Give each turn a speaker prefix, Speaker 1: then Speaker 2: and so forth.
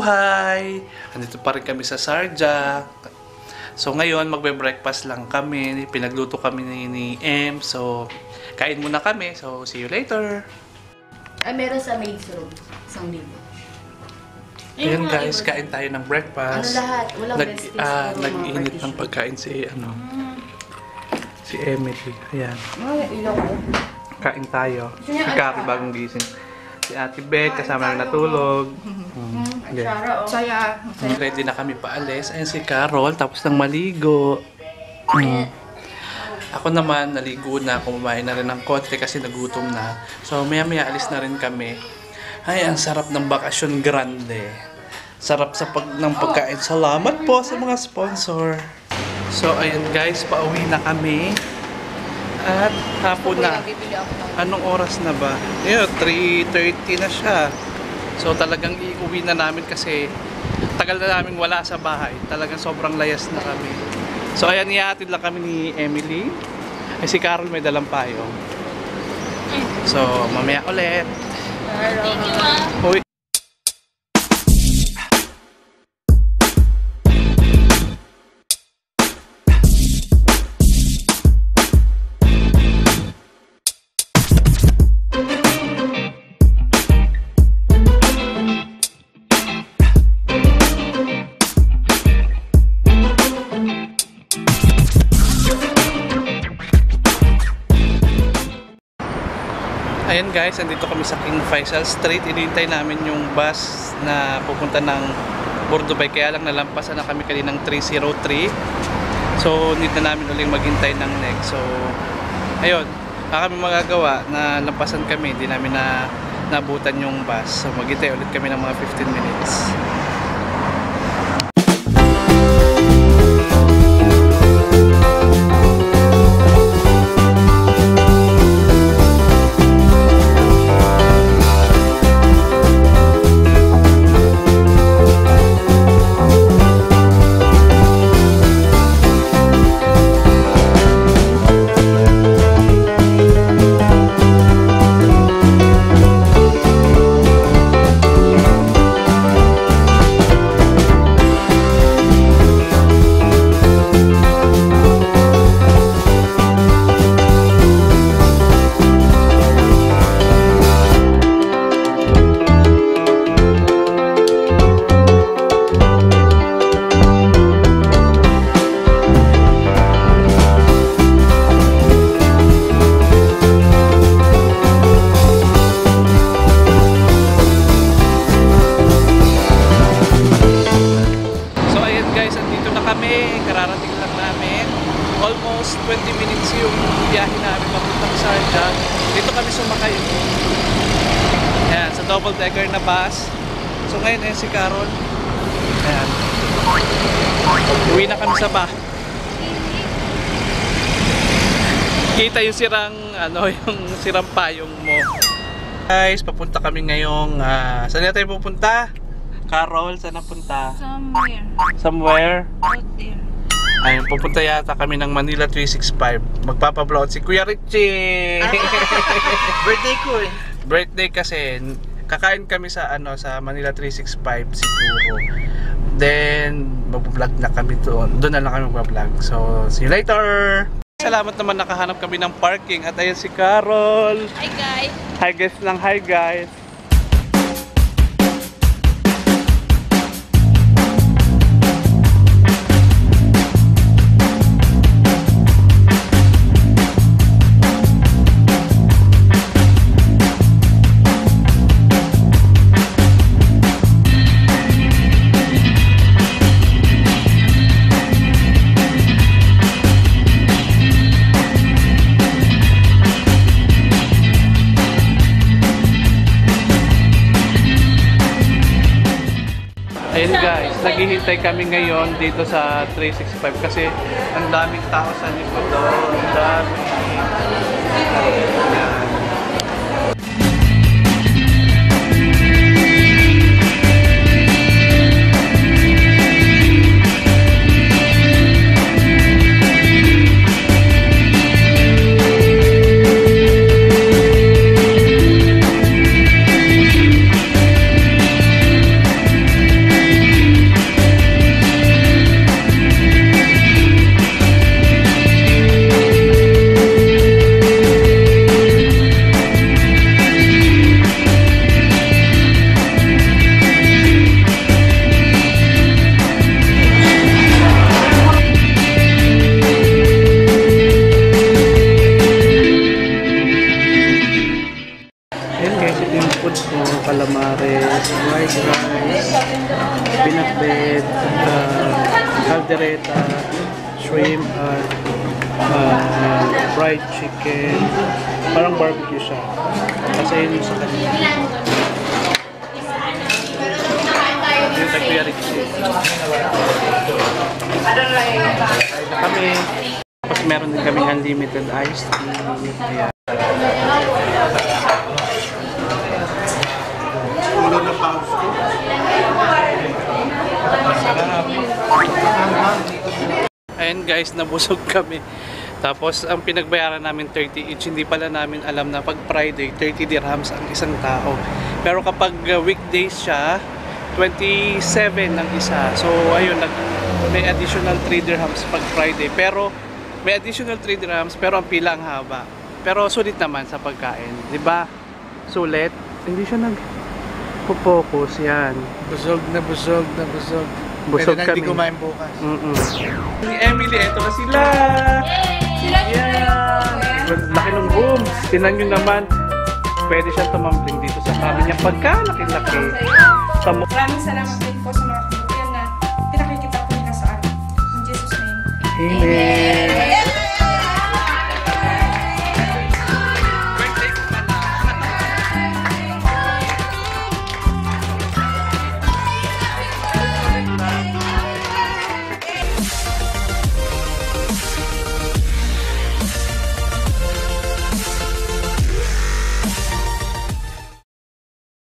Speaker 1: buhay! Andito pa rin kami sa Sarja. So ngayon, magbe-breakfast lang kami. Pinagluto kami ni M. So, kain muna kami. So, see you later!
Speaker 2: Ay, meron sa maid's room. 1,000.
Speaker 1: Ayan guys, kain tayo ng breakfast.
Speaker 2: Ano lahat? Walang best space.
Speaker 1: Nag-iinit ng pagkain si si Emily. Ayan.
Speaker 2: Ay, ilaw ko.
Speaker 1: Kain tayo. Si Kaki bagong gising. Si Ate Beth, kasama na natulog. Yeah.
Speaker 2: Saya.
Speaker 1: Ready na kami paalis. Ayan si Carol, tapos nang maligo. Ako naman, naligo na. Kumain na rin ng konti kasi nagutom na. So, maya-maya alis na rin kami. Ay, ang sarap ng bakasyon grande. Sarap sa ng pagkain. Salamat po sa mga sponsor. So, ayan guys, pauwi na kami. At hapon na. Anong oras na ba? Yun, 3:30 na siya. So talagang iuwi na namin kasi tagal na namin wala sa bahay. Talagang sobrang layas na kami. So ayan, ihahatid lang kami ni Emily. Ay si Carol may dalang payong. So mamaya ulit.
Speaker 2: Thank you,
Speaker 1: Uy. Ayan guys, andito kami sa King Faisal Street. Inihintay namin yung bus na pupunta ng Bordobay. Kaya lang nalampasan na kami kaninang 303. So, need na namin uling maghintay ng next. So, ayun. Kami magagawa na lampasan kami. Hindi namin nabutan yung bus. So, maghintay ulit kami ng mga 15 minutes. Kararating lang namin. Almost 20 minutes yung biyahe namin papuntang Sarja. Dito kami sumakay. Ayan, sa double-decker na bus. So ngayon ayan si Carol. Ayan. Uwi na kami sa bahay. Kita yung yung sirang payong mo. Guys, papunta kami ngayong saan na tayo pupunta? Carol, saan napunta? Somewhere?
Speaker 2: Out there.
Speaker 1: Ayun, pupunta yata kami ng Manila 365. Magpapa-vlog si Kuya Richie.
Speaker 3: Birthday ko eh.
Speaker 1: Birthday kasi kakain kami sa sa Manila 365 siguro. Then mag-vlog na kami doon. Doon na lang kami mag-vlog. So, see you later. Salamat naman nakahanap kami ng parking at ayun si Carol.
Speaker 2: Hi guys.
Speaker 1: Hi guys lang, hi guys. Ayun guys, naghihintay kami ngayon dito sa 365 kasi ang daming tao sa likod doon. Ang dami. Ayan. caldereta, shrimp, at fried chicken. Parang barbecue siya. Kasi yun yung sa kanila. Yung Kuya Richie. Kami. Tapos meron din kami unlimited iced tea. Ayan.
Speaker 3: Ulo ng pause ko.
Speaker 1: Ayan guys, nabusog kami. Tapos ang pinagbayaran namin 30 each. Hindi pala namin alam na pag Friday 30 dirhams ang isang tao. Pero kapag weekdays siya 27 ng isa. So ayun, may additional 3 dirhams pag Friday. Pero may additional 3 dirhams pero ang pila ang haba. Pero sulit naman sa pagkain, 'di ba? Sulit. Hindi siya nag-focus yan.
Speaker 3: Busog na busog na busog.
Speaker 1: Busog
Speaker 3: Pwede na
Speaker 1: kami.
Speaker 3: hindi kumain bukas.
Speaker 1: Ni Emily, eto na sila! Yeah! Laki ng boom! Tinan nyo naman, pwede siyang tumambling dito sa kami niya pagkalaki-laki.
Speaker 2: Maraming salamat din po sa mga kabuyan na pinakikita po nila sa akin. In Jesus' name.
Speaker 1: Amen!